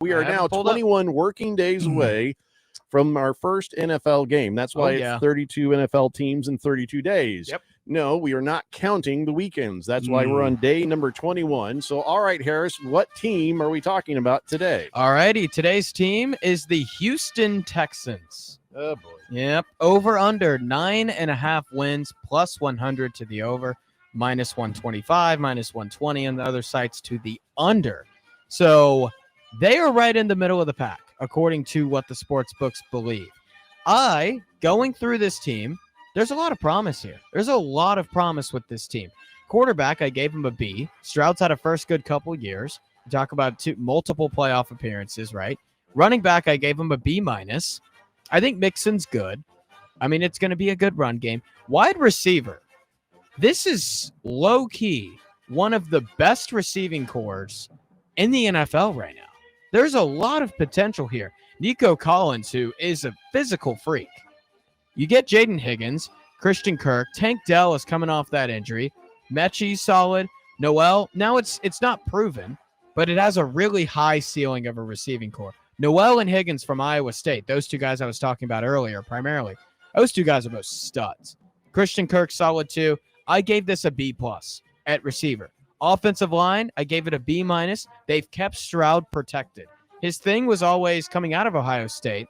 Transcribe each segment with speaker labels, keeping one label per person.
Speaker 1: We are now 21 working days away from our first NFL game. That's why it's 32 NFL teams in 32 days.
Speaker 2: Yep.
Speaker 1: No, we are not counting the weekends. That's why we're on day number 21. So, all right, Harris, what team are we talking about today?
Speaker 2: All righty. Today's team is the Houston Texans.
Speaker 1: Oh, boy.
Speaker 2: Yep. Over under 9.5 wins, plus 100 to the over, minus 125, minus 120 on the other sites to the under. So they are right in the middle of the pack, according to what the sports books believe. Going through this team, there's a lot of promise here. There's a lot of promise with this team. Quarterback, I gave him a B. Stroud's had a first good couple years. We talk about multiple playoff appearances, right? Running back, I gave him a B minus. I think Mixon's good. I mean, it's going to be a good run game. Wide receiver. This is low-key one of the best receiving cores in the NFL right now. There's a lot of potential here. Nico Collins, who is a physical freak. You get Jaden Higgins, Christian Kirk, Tank Dell is coming off that injury. Mechie's solid. Noel, now it's not proven, but it has a really high ceiling of a receiving core. Noel and Higgins from Iowa State, those two guys I was talking about earlier primarily, those two guys are both studs. Christian Kirk, solid too. I gave this a B+ at receiver. Offensive line, I gave it a B-. They've kept Stroud protected. His thing was always coming out of Ohio State.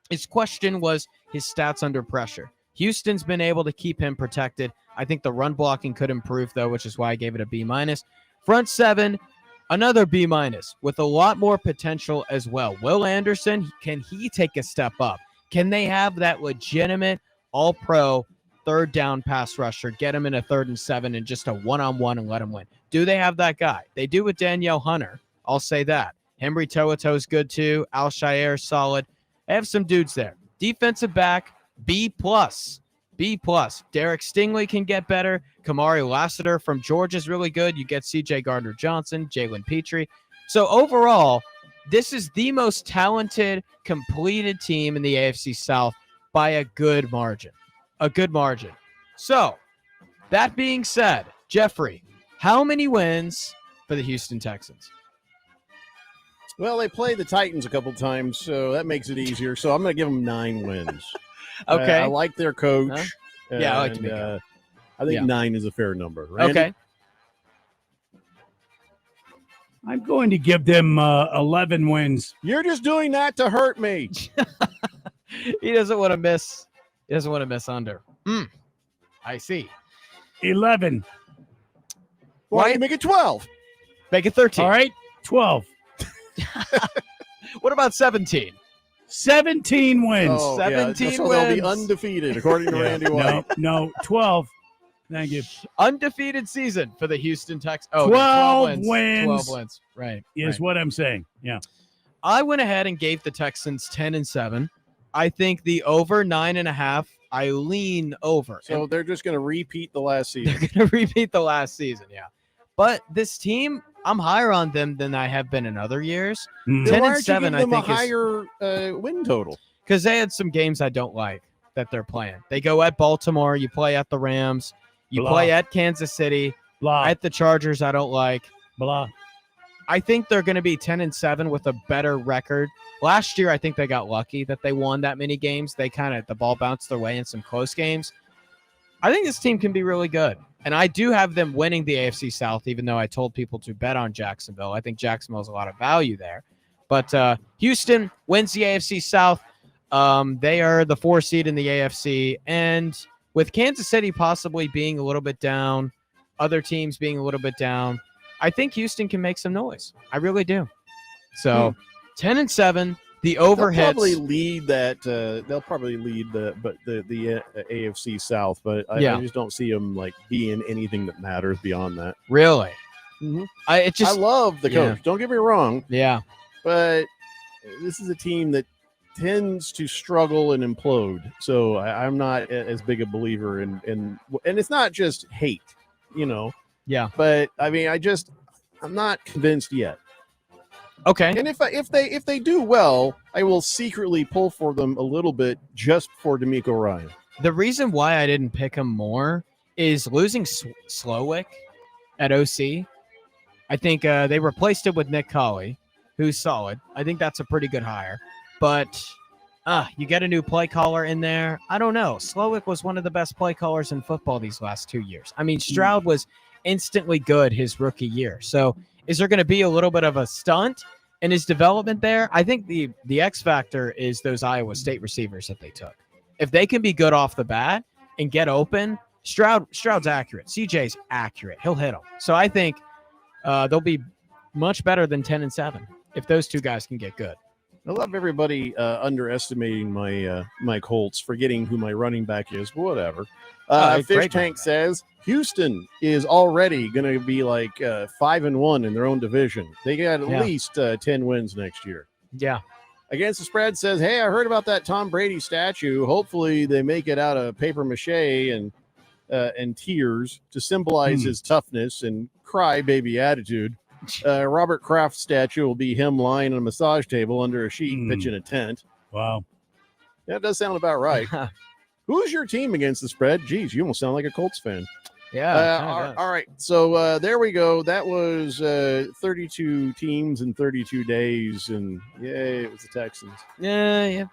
Speaker 2: His question was his stats under pressure. Houston's been able to keep him protected. I think the run blocking could improve, though, which is why I gave it a B-. Front seven, another B- with a lot more potential as well. Will Anderson, can he take a step up? Can they have that legitimate all-pro third down pass rusher, get him in a 3rd and 7 and just a one-on-one and let him win? Do they have that guy? They do with Danielle Hunter. I'll say that. Henry To'oTo'o's good too. Al-Shaair's solid. I have some dudes there. Defensive back, B+. B+. Derek Stingley can get better. Kamari Lassiter from Georgia's really good. You get C.J. Gardner-Johnson, Jalen Petrie. So overall, this is the most talented, completed team in the AFC South by a good margin. A good margin. So, that being said, Jeffrey, how many wins for the Houston Texans?
Speaker 1: Well, they played the Titans a couple times, so that makes it easier. So I'm going to give them 9 wins.
Speaker 2: Okay.
Speaker 1: I like their coach.
Speaker 2: Yeah, I like to be good.
Speaker 1: I think 9 is a fair number. Randy?
Speaker 2: Okay.
Speaker 3: I'm going to give them 11 wins.
Speaker 1: You're just doing that to hurt me.
Speaker 2: He doesn't want to miss. He doesn't want to miss under. I see.
Speaker 3: 11.
Speaker 1: Why don't you make it 12?
Speaker 2: Make it 13.
Speaker 3: All right, 12.
Speaker 2: What about 17?
Speaker 3: 17 wins.
Speaker 1: Oh,
Speaker 2: 17
Speaker 1: so they'll be undefeated, according to Randy White.
Speaker 3: No, 12. Thank you.
Speaker 2: Undefeated season for the Houston Texans. Oh,
Speaker 3: 12 wins.
Speaker 2: 12 wins. Right.
Speaker 3: Is what I'm saying. Yeah.
Speaker 2: I went ahead and gave the Texans 10-7. I think the over 9.5, I lean over.
Speaker 1: So they're just going to repeat the last season.
Speaker 2: They're going to repeat the last season, yeah. But this team, I'm higher on them than I have been in other years. 10-7, I think,
Speaker 1: a higher win total.
Speaker 2: Because they had some games I don't like that they're playing. They go at Baltimore, you play at the Rams, you play at Kansas City, at the Chargers I don't like. I think they're going to be 10-7 with a better record. Last year, I think they got lucky that they won that many games. They the ball bounced their way in some close games. I think this team can be really good. And I do have them winning the AFC South, even though I told people to bet on Jacksonville. I think Jacksonville has a lot of value there. But Houston wins the AFC South. They are the 4 seed in the AFC. And with Kansas City possibly being a little bit down, other teams being a little bit down, I think Houston can make some noise. I really do. So 10-7, the overheads.
Speaker 1: They'll probably lead that. They'll probably lead the AFC South, but I just don't see them being anything that matters beyond that.
Speaker 2: Really?
Speaker 1: Mm-hmm.
Speaker 2: I
Speaker 1: love the coach. Don't get me wrong.
Speaker 2: Yeah.
Speaker 1: But this is a team that tends to struggle and implode. So I'm not as big a believer in and it's not just hate,
Speaker 2: Yeah.
Speaker 1: But I mean, I'm not convinced yet.
Speaker 2: Okay.
Speaker 1: And if they do well, I will secretly pull for them a little bit just for D'Amico Ryan.
Speaker 2: The reason why I didn't pick him more is losing Slowick at OC. I think they replaced it with Nick Colley. who's solid. I think that's a pretty good hire. But you get a new play caller in there. I don't know. Slowick was one of the best play callers in football these last 2 years. I mean, Stroud was instantly good his rookie year. So is there going to be a little bit of a stunt in his development there? I think the X factor is those Iowa State receivers that they took. If they can be good off the bat and get open, Stroud's accurate. CJ's accurate. He'll hit them. So I think they'll be much better than 10-7 if those two guys can get good.
Speaker 1: I love everybody underestimating my Colts, forgetting who my running back is, but whatever. Fish Tank says Houston is already going to be like 5-1 in their own division. They got at least 10 wins next year.
Speaker 2: Yeah.
Speaker 1: Against the Spread says, hey, I heard about that Tom Brady statue. Hopefully they make it out of paper mache and tears to symbolize his toughness and crybaby attitude. Robert Kraft statue will be him lying on a massage table under a sheet pitching a tent.
Speaker 3: Wow.
Speaker 1: That does sound about right. Who's your team against the Spread? Geez, you almost sound like a Colts fan.
Speaker 2: Yeah.
Speaker 1: All right. So there we go. That was 32 teams in 32 days. And yay, it was the Texans.
Speaker 2: Yeah.